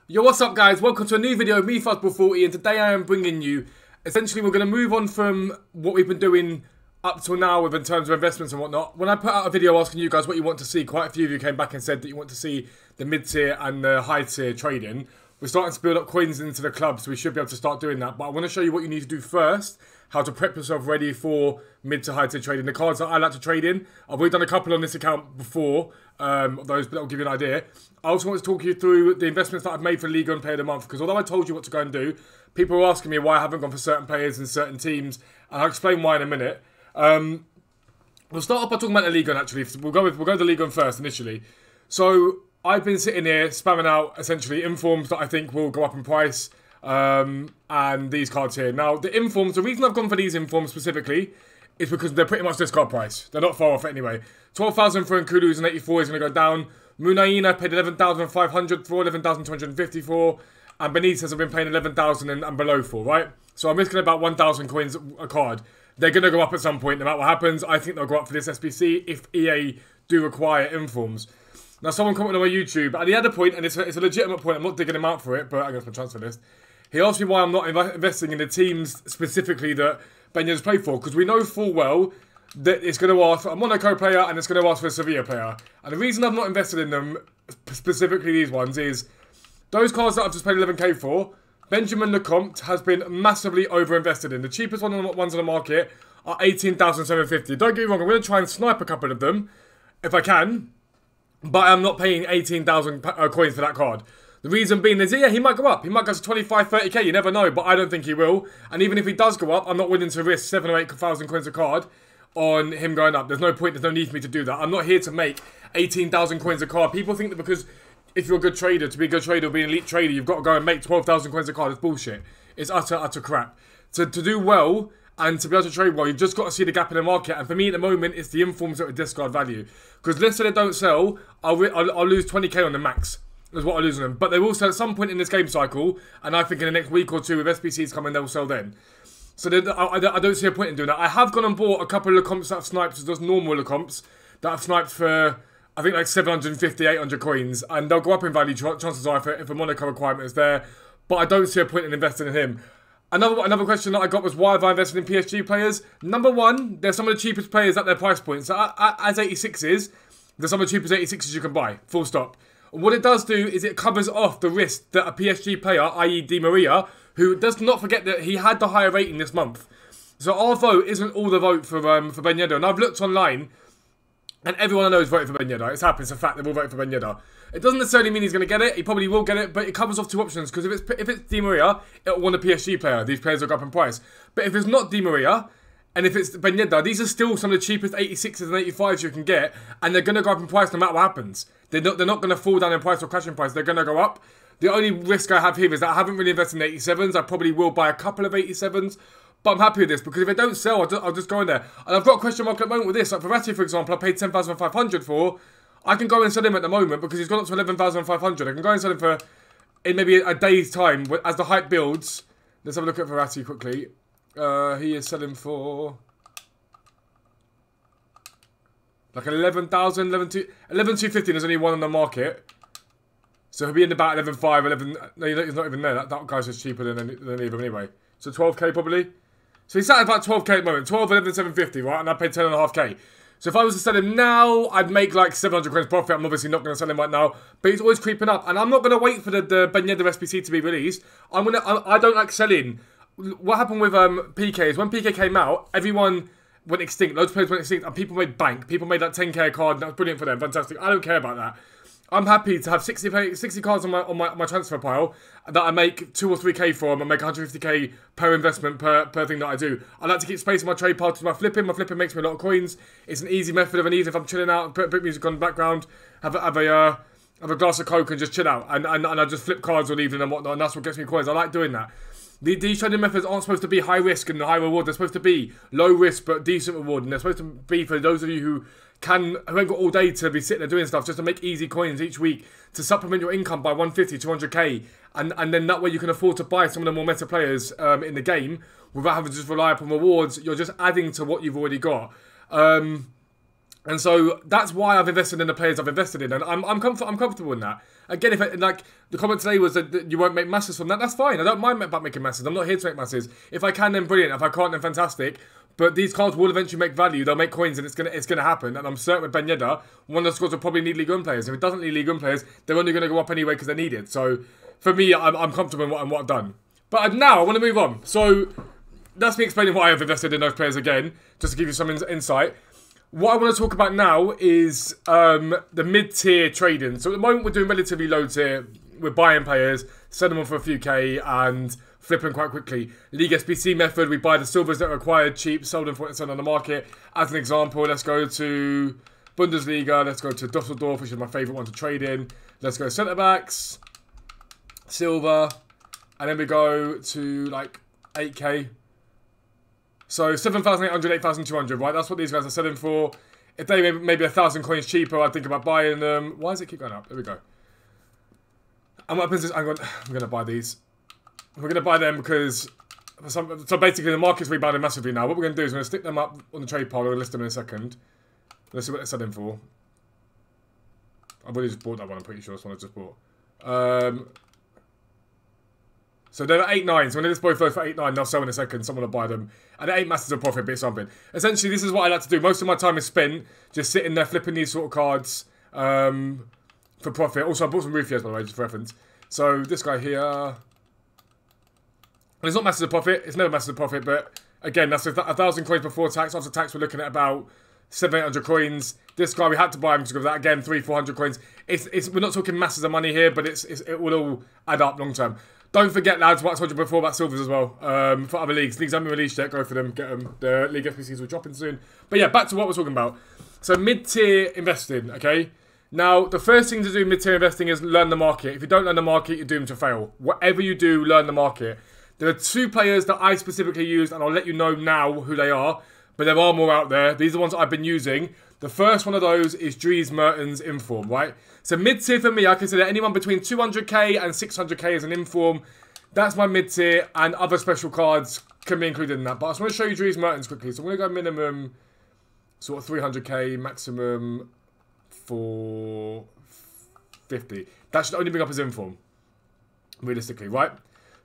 Yo, what's up guys? Welcome to a new video of me, Fuzzball40, and today I am bringing you, essentially we're going to move on from what we've been doing up till now in terms of investments and whatnot. When I put out a video asking you guys what you want to see, quite a few of you came back and said that you want to see the mid-tier and the high-tier trading. We're starting to build up coins into the club, so we should be able to start doing that. But I want to show you what you need to do first, how to prep yourself ready for mid to high tier trading. The cards that I like to trade in, I've already done a couple on this account before, those, but that'll give you an idea. I also want to talk you through the investments that I've made for League and Player of the Month, because although I told you what to go and do, people are asking me why I haven't gone for certain players and certain teams, and I'll explain why in a minute. We'll start off by talking about the League actually. We'll go to the League first initially. So I've been sitting here spamming out essentially informs that I think will go up in price. And these cards here. Now, the informs, the reason I've gone for these informs specifically is because they're pretty much this card price. They're not far off anyway. 12,000 for Nkulu's and 84 is going to go down. Munaina paid 11,500 for, 11,250 for, and Benitez have been paying 11,000 and below for, right? So I'm risking about 1,000 coins a card. They're going to go up at some point, no matter what happens. I think they'll go up for this SBC if EA do require informs. Now, someone commented on my YouTube, and he had a point, and it's a legitimate point. I'm not digging him out for it, but I guess my transfer list. He asked me why I'm not investing in the teams specifically that Benya's played for, because we know full well that it's going to ask for a Monaco player and it's going to ask for a Sevilla player. And the reason I've not invested in them, specifically these ones, is those cards that I've just paid 11k for, Benjamin Lecomte has been massively over-invested in. The cheapest ones on the market are 18,750. Don't get me wrong, I'm going to try and snipe a couple of them, if I can, but I'm not paying 18,000 coins for that card. The reason being is, yeah, he might go up. He might go to 25, 30k, you never know, but I don't think he will. And even if he does go up, I'm not willing to risk 7 or 8,000 coins a card on him going up. There's no point, there's no need for me to do that. I'm not here to make 18,000 coins a card. People think that because if you're a good trader, to be a good trader or be an elite trader, you've got to go and make 12,000 coins a card. It's bullshit. It's utter crap. To do well and to be able to trade well, you've just got to see the gap in the market. And for me at the moment, it's the informs that are discard value. Because let's say they don't sell, I'll lose 20k on the max. Is what I lose on them. But they will sell at some point in this game cycle, and I think in the next week or two, with SBCs coming, they will sell then. So I don't see a point in doing that. I have gone and bought a couple of Lecomtes that have sniped, just normal Lecomtes, that have sniped for, I think, like 750, 800 coins, and they'll go up in value, chances are, if a Monaco requirement is there. But I don't see a point in investing in him. Another question that I got was, why have I invested in PSG players? Number one, they're some of the cheapest players at their price point. So as 86s, they're some of the cheapest 86s you can buy, full stop. What it does do is it covers off the risk that a PSG player, i.e. Di Maria, who does not forget that he had the higher rating this month. So our vote isn't all the vote for Ben Yedder. And I've looked online, and everyone I know is voting for Ben Yedder. It's happened, it's a fact, they've all voted for Ben Yedder. It doesn't necessarily mean he's going to get it. He probably will get it, but it covers off two options. Because if it's Di Maria, it'll want a PSG player. These players will go up in price. But if it's not Di Maria, and if it's Ben Yedder, these are still some of the cheapest 86s and 85s you can get, and they're going to go up in price no matter what happens. They're not going to fall down in price or crash in price. They're going to go up. The only risk I have here is that I haven't really invested in 87s. I probably will buy a couple of 87s, but I'm happy with this because if they don't sell, I'll just go in there. And I've got a question mark at the moment with this. Like Verratti, for example, I paid 10,500 for. I can go and sell him at the moment because he's gone up to 11,500. I can go and sell him for, in maybe a day's time, as the hype builds. Let's have a look at Verratti quickly. He is selling for like 11,000, 11,250. There's only one on the market, so he'll be in about 11,500, 11. No, he's not even there. That guy's just cheaper than either anyway. So 12k probably. So he's sat at about 12k at the moment. 12, 11,750, right? And I paid 10.5k. So if I was to sell him now, I'd make like 700 coins profit. I'm obviously not going to sell him right now, but he's always creeping up, and I'm not going to wait for the Ben Yedder SPC to be released. I don't like selling. What happened with PK is when PK came out, everyone went extinct. Loads of players went extinct, and people made bank. People made that 10k card, and that was brilliant for them. Fantastic. I don't care about that. I'm happy to have 60 cards on my transfer pile that I make 2 or 3k from and make 150k per investment per thing that I do. I like to keep space in my trade pile to my flipping. My flipping makes me a lot of coins. It's an easy method of an ease if I'm chilling out, put music on the background, have a glass of Coke and just chill out, and I just flip cards all evening and whatnot, and that's what gets me coins. I like doing that. These trading methods aren't supposed to be high risk and high reward. They're supposed to be low risk but decent reward. And they're supposed to be for those of you who ain't got all day to be sitting there doing stuff, just to make easy coins each week to supplement your income by 150, 200k. And then that way you can afford to buy some of the more meta players in the game without having to just rely upon rewards. You're just adding to what you've already got. And so that's why I've invested in the players I've invested in, and I'm comfortable in that. Again, if like the comment today was that you won't make masses from that, that's fine. I don't mind about making masses. I'm not here to make masses. If I can, then brilliant. If I can't, then fantastic. But these cards will eventually make value. They'll make coins, and it's gonna happen. And I'm certain with Ben Yedder, one of the squads will probably need League One players. If it doesn't need League One players, they're only gonna go up anyway because they're needed. So for me, I'm comfortable in what I've done. But now I want to move on. So that's me explaining why I've invested in those players again, just to give you some insight. What I want to talk about now is the mid-tier trading. So at the moment we're doing relatively low tier. We're buying players, selling them for a few K and flipping quite quickly. League SBC method, we buy the silvers that are acquired cheap, sell them for what it's on the market. As an example, let's go to Bundesliga, let's go to Dusseldorf, which is my favourite one to trade in. Let's go centre-backs, silver, and then we go to like 8K. So 7,800, 8,200, right? That's what these guys are selling for. If they maybe 1,000 coins cheaper, I'd think about buying them. Why does it keep going up? There we go. And what happens is I'm going to buy these. We're going to buy them because... So basically the market's rebounding massively now. What we're going to do is we're going to stick them up on the trade pile. We'll list them in a second. Let's see what they're selling for. I've already just bought that one, I'm pretty sure. That's one I just bought. So they're at 8.9. So when this both goes for 8.9, they'll sell in a second. Someone will buy them. And it ain't masses of profit, but it's something. Essentially, this is what I like to do. Most of my time is spent just sitting there flipping these sort of cards for profit. Also, I bought some Rufios, by the way, just for reference. So this guy here... It's not masses of profit. It's never masses of profit, but again, that's 1,000 coins before tax. After tax, we're looking at about 700-800 coins. This guy, we had to buy him because of that. Again, 300-400 coins. We're not talking masses of money here, but it will all add up long term. Don't forget, lads, what I told you before about silvers as well. For other leagues. Leagues haven't been released yet. Go for them. Get them. The League FPCs will drop in soon. But yeah, back to what we're talking about. So mid-tier investing, okay? Now, the first thing to do in mid-tier investing is learn the market. If you don't learn the market, you're doomed to fail. Whatever you do, learn the market. There are two players that I specifically used, and I'll let you know now who they are. But there are more out there. These are the ones I've been using. The first one of those is Dries Mertens Inform, right? So mid-tier for me, I consider anyone between 200k and 600k as an Inform. That's my mid-tier, and other special cards can be included in that. But I just want to show you Dries Mertens quickly. So I'm going to go minimum sort of 300k, maximum 450. That should only bring up his Inform, realistically, right?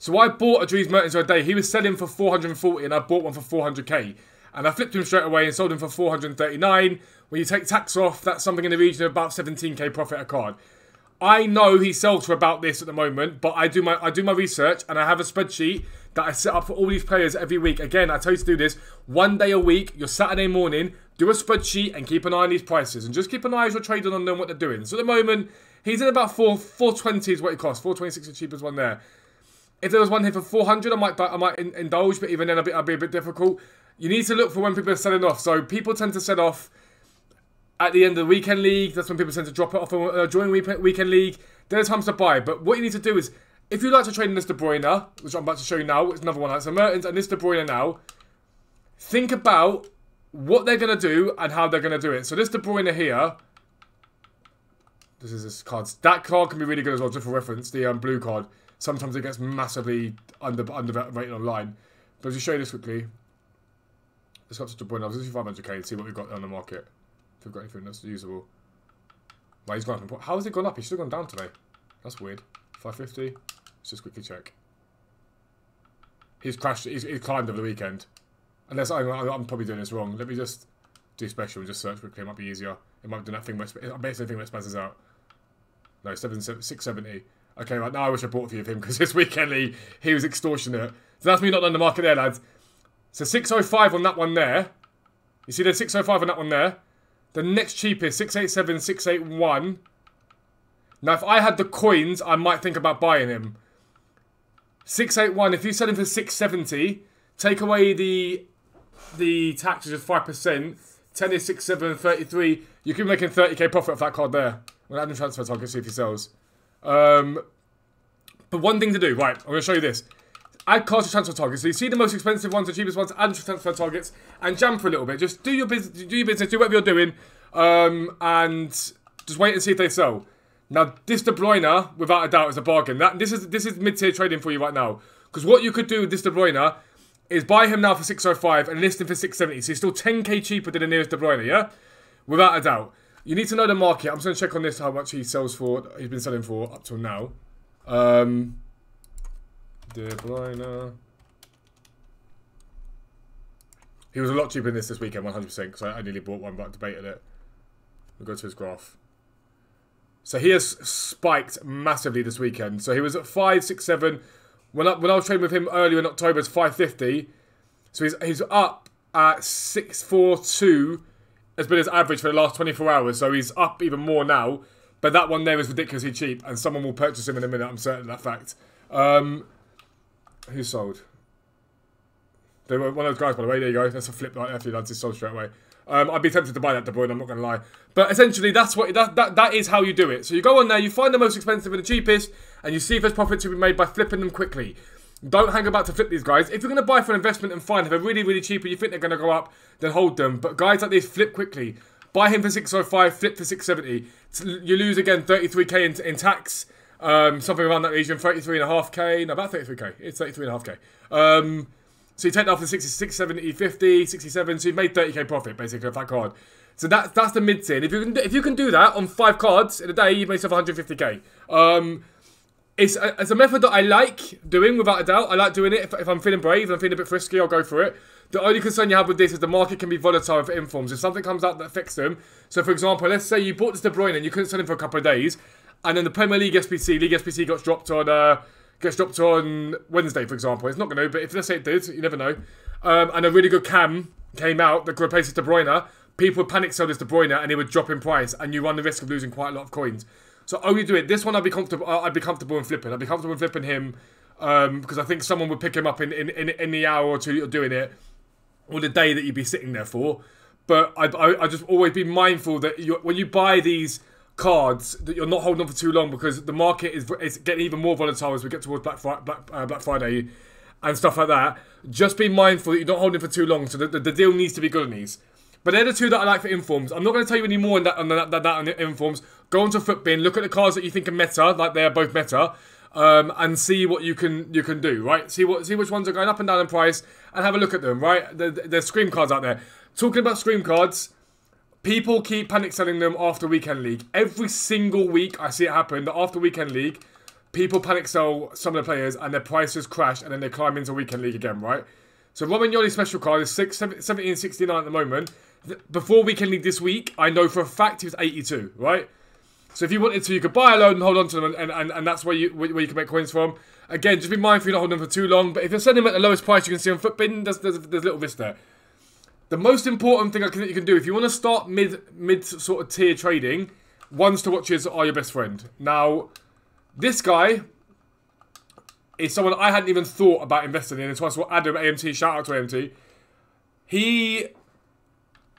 So I bought a Dries Mertens the other day. He was selling for 440 and I bought one for 400k. And I flipped him straight away and sold him for 439. When you take tax off, that's something in the region of about 17k profit a card. I know he sells for about this at the moment, but I do my research and I have a spreadsheet that I set up for all these players every week. Again, I tell you to do this one day a week, your Saturday morning, do a spreadsheet and keep an eye on these prices. And just keep an eye as you're trading on them, what they're doing. So at the moment, he's in about 420 is what it costs. 426 is the cheapest one there. If there was one here for 400, I might indulge, but even then I'll be a bit difficult. You need to look for when people are selling off. So people tend to sell off at the end of the weekend league. That's when people tend to drop it off during weekend league. There are times to buy. But what you need to do is, if you like to trade in this De Bruyne, which I'm about to show you now, it's another one. Like, so Mertens and this De Bruyne now, think about what they're going to do and how they're going to do it. So this De Bruyne here, this is this card. That card can be really good as well, just for reference, the blue card. Sometimes it gets massively underrated online. But to show you this quickly, let's go up to De Bruyne. Let's do 500k and see what we've got on the market. If we've got anything that's usable. Well, he's gone up. How has it gone up? He's still gone down today. That's weird. 550. Let's just quickly check. He's crashed. He's climbed over the weekend. Unless I'm probably doing this wrong. Let me just do special and just search quickly. It might be easier. It might be that thing where I bet it's the thing that spazzes out. No, 670. Okay, right now I wish I bought a few of him because this weekend he was extortionate. So that's me not on the market there, lads. So 605 on that one there. You see there's 605 on that one there. The next cheapest, 687, 681. Now if I had the coins, I might think about buying him. 681, if you sell him for 670, take away the tax, which is 5%. 10 is 67, 33. You could be making 30k profit off that card there. We'll add him transfer target, see if he sells. But one thing to do, right, I'm going to show you this. Add cards to transfer targets. So you see the most expensive ones, the cheapest ones, add to transfer targets, and jam for a little bit. Just do your business, do whatever you're doing, and just wait and see if they sell. Now, this De Bruyne, without a doubt, is a bargain. This is mid-tier trading for you right now. Because what you could do with this De Bruyne is buy him now for 605 and list him for 670. So he's still 10k cheaper than the nearest De Bruyne, yeah? Without a doubt. You need to know the market. I'm just going to check on this how much he sells for. He's been selling for up till now. De Bruyne. He was a lot cheaper than this weekend, 100%, because I nearly bought one, but I debated it. We'll go to his graph. So he has spiked massively this weekend. So he was at 5, 6, 7. When I was trading with him earlier in October, it's 550. So he's up at 642. Has been his average for the last 24 hours. So he's up even more now. But that one there is ridiculously cheap, and someone will purchase him in a minute. I'm certain of that fact. Who sold? They were one of those guys, by the way. There you go. That's a flip right there for you lads. He sold straight away. I'd be tempted to buy that De Bruyne, I'm not going to lie. But essentially, that is how you do it. So you go on there, you find the most expensive and the cheapest, and you see if there's profit to be made by flipping them quickly. Don't hang about to flip these guys. If you're going to buy for an investment and fine, if they're really, really cheap and you think they're going to go up, then hold them. But guys like this, flip quickly. Buy him for 605, flip for 670. You lose again 33k in tax. Something around that region, 33.5k. No, about 33k. It's 33.5k. So you take that off the 66, 70, 50, 67. So you've made 30k profit basically off that card. So that's the mid tier. If you can do that on 5 cards in a day, you've made yourself 150k. It's a method that I like doing without a doubt. I like doing it if I'm feeling brave and I'm feeling a bit frisky. I'll go for it. The only concern you have with this is the market can be volatile for informs. If something comes out that affects them. So for example, let's say you bought this De Bruyne and you couldn't sell him for a couple of days, and then the Premier League SPC got dropped on Wednesday, for example. It's not going to, but if let's say it did, you never know. And a really good cam came out that replaces De Bruyne. People would panic sell this De Bruyne and it would drop in price, and you run the risk of losing quite a lot of coins. So only do it. This one I'd be comfortable. I'd be comfortable in flipping. I'd be comfortable in flipping him because I think someone would pick him up in the hour or two you're doing it, or the day that you'd be sitting there for. But I just always be mindful that when you buy these cards, that you're not holding on for too long, because the market is getting even more volatile as we get towards Black Friday and stuff like that. Just be mindful that you're not holding for too long, so the deal needs to be good on these. But they're the two that I like for informs. I'm not going to tell you any more on the informs. Go onto Footbin, look at the cards that you think are meta, like they are both meta, and see what you can do, right? See which ones are going up and down in price, and have a look at them, right? There's Scream cards out there. Talking about Scream cards, people keep panic selling them after Weekend League. Every single week I see it happen that after Weekend League, people panic sell some of the players and their prices crash and then they climb into Weekend League again, right? So Romagnoli's special card is 17.69 at the moment. Before Weekend League this week, I know for a fact he was 82, right? So if you wanted to, you could buy a load and hold on to them, and that's where you can make coins from. Again, just be mindful you're not holding them for too long. But if you're selling them at the lowest price you can see on Footbin, there's a little risk there. The most important thing you can do, if you want to start mid sort of tier trading, ones to watches are your best friend. Now, this guy is someone I hadn't even thought about investing in until I saw Adam AMT. Shout out to AMT. He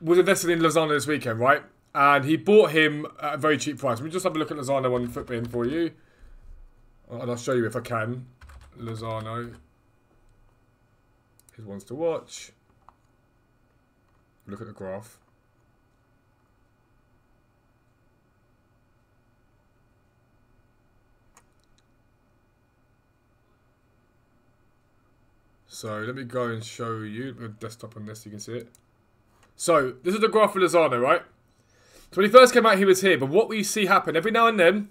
was invested in Lozano this weekend, right? And he bought him at a very cheap price. Let me just have a look at Lozano on Footbin for you. And I'll show you if I can. Lozano. His ones to watch. Look at the graph. So let me go and show you the desktop on this so you can see it. So this is the graph for Lozano, right? So when he first came out, he was here. But what we see happen every now and then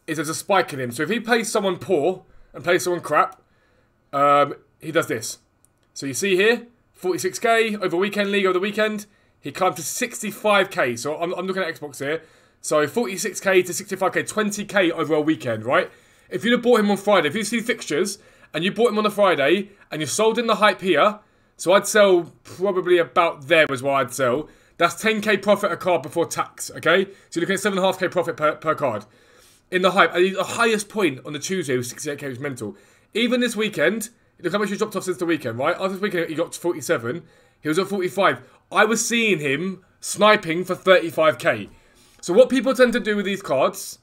is there's a spike in him. So if he plays someone poor and plays someone crap, he does this. So you see here, 46k over Weekend League over the weekend. He climbed to 65k. So I'm looking at Xbox here. So 46k to 65k, 20k over a weekend, right? If you'd have bought him on Friday, if you see fixtures and you bought him on a Friday and you sold in the hype here, so I'd sell probably about there is what I'd sell. That's 10k profit a card before tax, okay? So you're looking at 7.5k profit per card. In the hype, and the highest point on the Tuesday was 68k, it was mental. Even this weekend, look how much he dropped off since the weekend, right? After this weekend, he got to 47. He was at 45. I was seeing him sniping for 35k. So what people tend to do with these cards,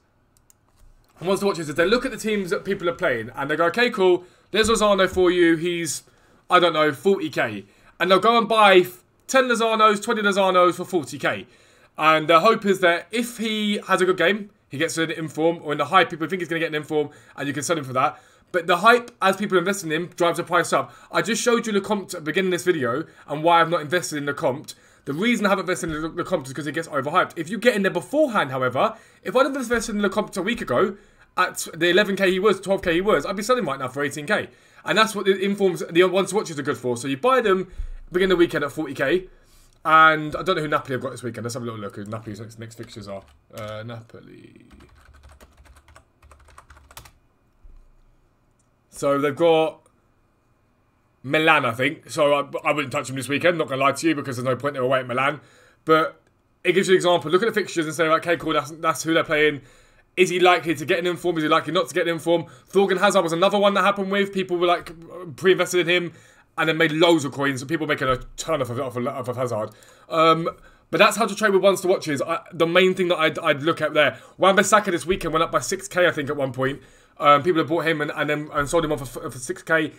and wants to watch is they look at the teams that people are playing, and they go, okay, cool, there's Lozano for you, he's, I don't know, 40k. And they'll go and buy 10 Lozanos, 20 Lozanos for 40k. And the hope is that if he has a good game, he gets an inform, or in the hype, people think he's going to get an inform, and you can sell him for that. But the hype, as people invest in him, drives the price up. I just showed you the comp at the beginning of this video, and why I've not invested in the comp. The reason I haven't invested in Lecomte is because it gets overhyped. If you get in there beforehand, however, if I'd have invested in Lecomte a week ago, at the 11k he was, 12k he was, I'd be selling right now for 18k. And that's what the informs, the ones to watches are good for. So you buy them, begin the weekend at 40k. And I don't know who Napoli have got this weekend. Let's have a little look who Napoli's next fixtures are. Napoli. So they've got Milan, I think. So I wouldn't touch them this weekend, not going to lie to you, because there's no point, they're away at Milan. But it gives you an example. Look at the fixtures and say, okay, cool, that's who they're playing. Is he likely to get an inform? Is he likely not to get an inform? Thorgan Hazard was another one that happened with. People were like pre-invested in him and then made loads of coins. So people making a ton of Hazard. But that's how to trade with ones to watches. The main thing that I'd look at there. Wan-Bissaka this weekend went up by 6k, I think, at one point. People have bought him and sold him off for 6k.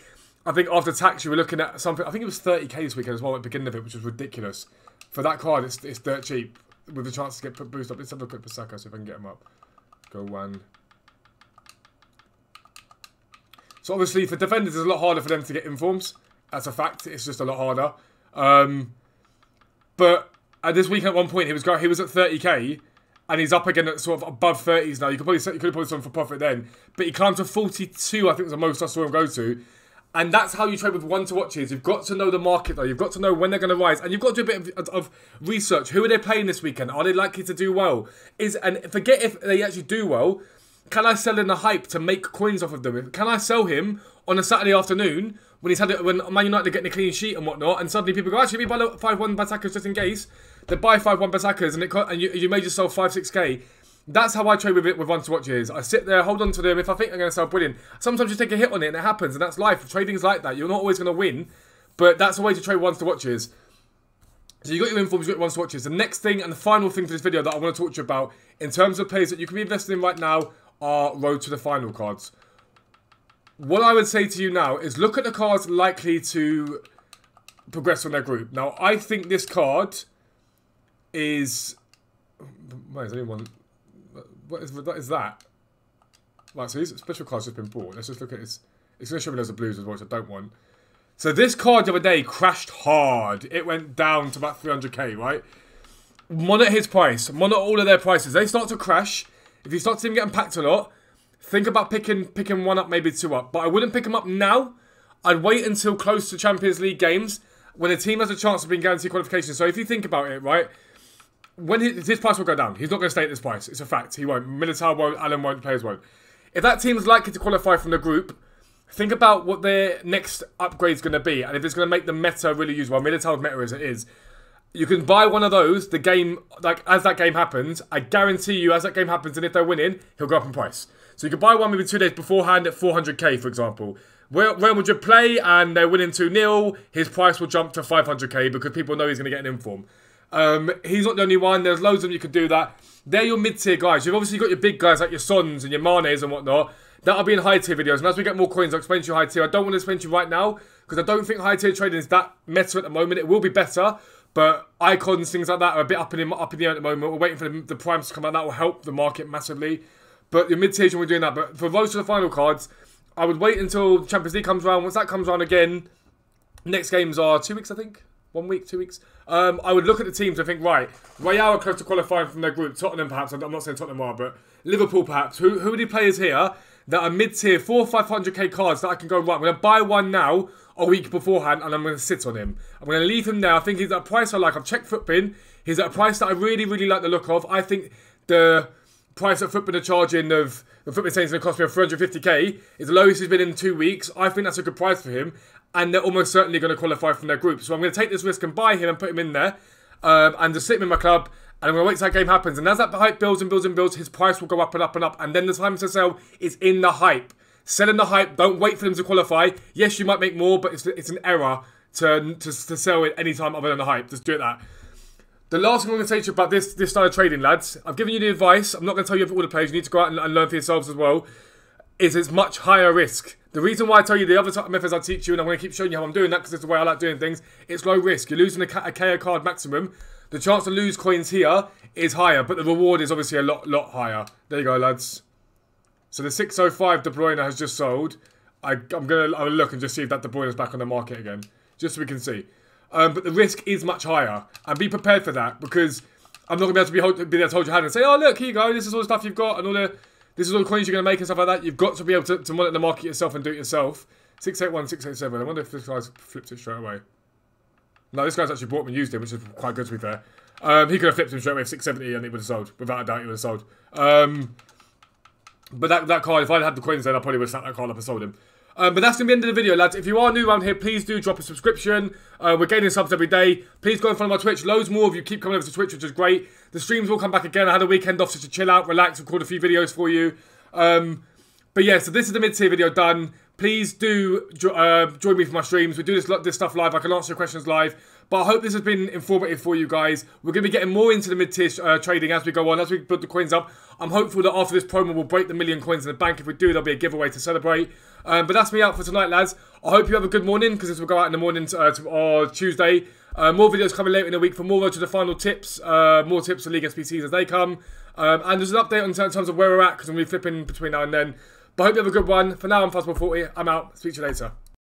I think after tax you were looking at something. I think it was 30k this weekend as well at the beginning of it, which was ridiculous. For that card, it's dirt cheap with the chance to get boosted up. Let's have a look at Bissaka, see if I can get him up. Go one. So obviously for defenders, it's a lot harder for them to get informs. That's a fact. It's just a lot harder. But at this weekend at one point, he was at 30k. And he's up again at sort of above 30s now. You could have probably sold him for profit then. But he climbed to 42, I think was the most I saw him go to. And that's how you trade with one to watches. You've got to know the market though. You've got to know when they're going to rise. And you've got to do a bit of research. Who are they playing this weekend? Are they likely to do well? And forget if they actually do well. Can I sell in the hype to make coins off of them? Can I sell him on a Saturday afternoon when when Man United are getting a clean sheet and whatnot, and suddenly people go, actually, we buy 5-1 Bassakas just in case. They buy 5-1 Bassakas and you made yourself 5-6k. That's how I trade with one to watches. I sit there, hold on to them. If I think I'm going to sell, brilliant. Sometimes you take a hit on it and it happens, and that's life. Trading's like that. You're not always going to win, but that's a way to trade ones to watches. So you got your informs, you got your ones to watches. The next thing and the final thing for this video that I want to talk to you about in terms of players that you can be invested in right now are road to the final cards. What I would say to you now is look at the cards likely to progress on their group. Now, I think this card is... Wait, is anyone... What is that? Right, so these special cards just been bought. Let's just look at this. It's going to show me loads of blues as well, which I don't want. So this card the other day crashed hard. It went down to about 300k, right? Monitor his price. Monitor all of their prices. They start to crash. If you start to see them getting packed a lot, think about picking one up, maybe two up. But I wouldn't pick them up now. I'd wait until close to Champions League games when a team has a chance of being guaranteed qualification. So if you think about it, right? When his price will go down. He's not going to stay at this price. It's a fact. He won't. Militao won't. Allen won't. Players won't. If that team's likely to qualify from the group, think about what their next upgrade is going to be. And if it's going to make the meta really usable. Militao's meta as it is. You can buy one of those, the game, like as that game happens. I guarantee you, as that game happens, and if they're winning, he'll go up in price. So you can buy one maybe 2 days beforehand at 400k, for example. Real Madrid play and they're winning 2-0, his price will jump to 500k because people know he's going to get an inform. He's not the only one. There's loads of them you can do that. They're your mid-tier guys. You've obviously got your big guys like your Sons and your Manes and whatnot. That'll be in high-tier videos. And as we get more coins, I'll explain to you high-tier. I don't want to explain to you right now because I don't think high-tier trading is that meta at the moment. It will be better, but icons, things like that are a bit up in the air at the moment. We're waiting for the primes to come out. That will help the market massively. But your mid-tier, we're doing that. But for those to the final cards, I would wait until Champions League comes around. Once that comes around again, next games are 2 weeks, I think. 1 week, 2 weeks. I would look at the teams and think, right, Real are close to qualifying from their group. Tottenham, perhaps. I'm not saying Tottenham are, but Liverpool, perhaps. Who are the players here that are mid-tier, 400-500k cards that I can go, right, I'm going to buy one now a week beforehand and I'm going to sit on him. I'm going to leave him there. I think he's at a price I like. I've checked Footbin. He's at a price that I really, really like the look of. I think the price that Footbin are charging of the Footbin saying it's going to cost me 350k is the lowest he's been in 2 weeks. I think that's a good price for him. And they're almost certainly going to qualify from their group. So I'm going to take this risk and buy him and put him in there. And just sit him in my club. And I'm going to wait till that game happens. And as that hype builds and builds and builds, his price will go up and up and up. And then the time to sell is in the hype. Sell in the hype. Don't wait for them to qualify. Yes, you might make more, but it's an error to sell it any time other than the hype. Just do it that. The last thing I'm going to say to you about this style of trading, lads. I've given you the advice. I'm not going to tell you all the plays. You need to go out and learn for yourselves as well. It's much higher risk. The reason why I tell you the other methods I teach you, and I'm going to keep showing you how I'm doing that because it's the way I like doing things, it's low risk. You're losing a KO card maximum. The chance to lose coins here is higher, but the reward is obviously a lot higher. There you go, lads. So the 605 De Bruyne has just sold. I'll look and just see if that De Bruyne is back on the market again, just so we can see. but the risk is much higher. And be prepared for that, because I'm not going to be able to be there to hold your hand and say, oh, look, here you go, this is all the stuff you've got, and this is all the coins you're going to make and stuff like that. You've got to be able to monitor the market yourself and do it yourself. 681, 687. I wonder if this guy's flipped it straight away. No, this guy's actually bought him and used him, which is quite good to be fair. He could have flipped him straight away for 670 and it would have sold. Without a doubt, he would have sold. But that card, if I'd had the coins then, I probably would have sat that card up and sold him. But that's going to be the end of the video, lads. If you are new around here, please do drop a subscription. We're gaining subs every day. Please go and follow my Twitch. Loads more of you keep coming over to Twitch, which is great. The streams will come back again. I had a weekend off just to chill out, relax, record a few videos for you. But yeah, so this is the mid-tier video done. Please do join me for my streams. We do this stuff live. I can answer your questions live. But I hope this has been informative for you guys. We're going to be getting more into the mid-tier trading as we go on, as we put the coins up. I'm hopeful that after this promo, we'll break the 1 million coins in the bank. If we do, there'll be a giveaway to celebrate. But that's me out for tonight, lads. I hope you have a good morning, because this will go out in the morning or Tuesday. More videos coming later in the week for more Road to the Final tips. More tips for League SBCs as they come. And there's an update in terms of where we're at, because I'm going to be flipping between now and then. But I hope you have a good one. For now, I'm Fuzzball40. I'm out. Speak to you later.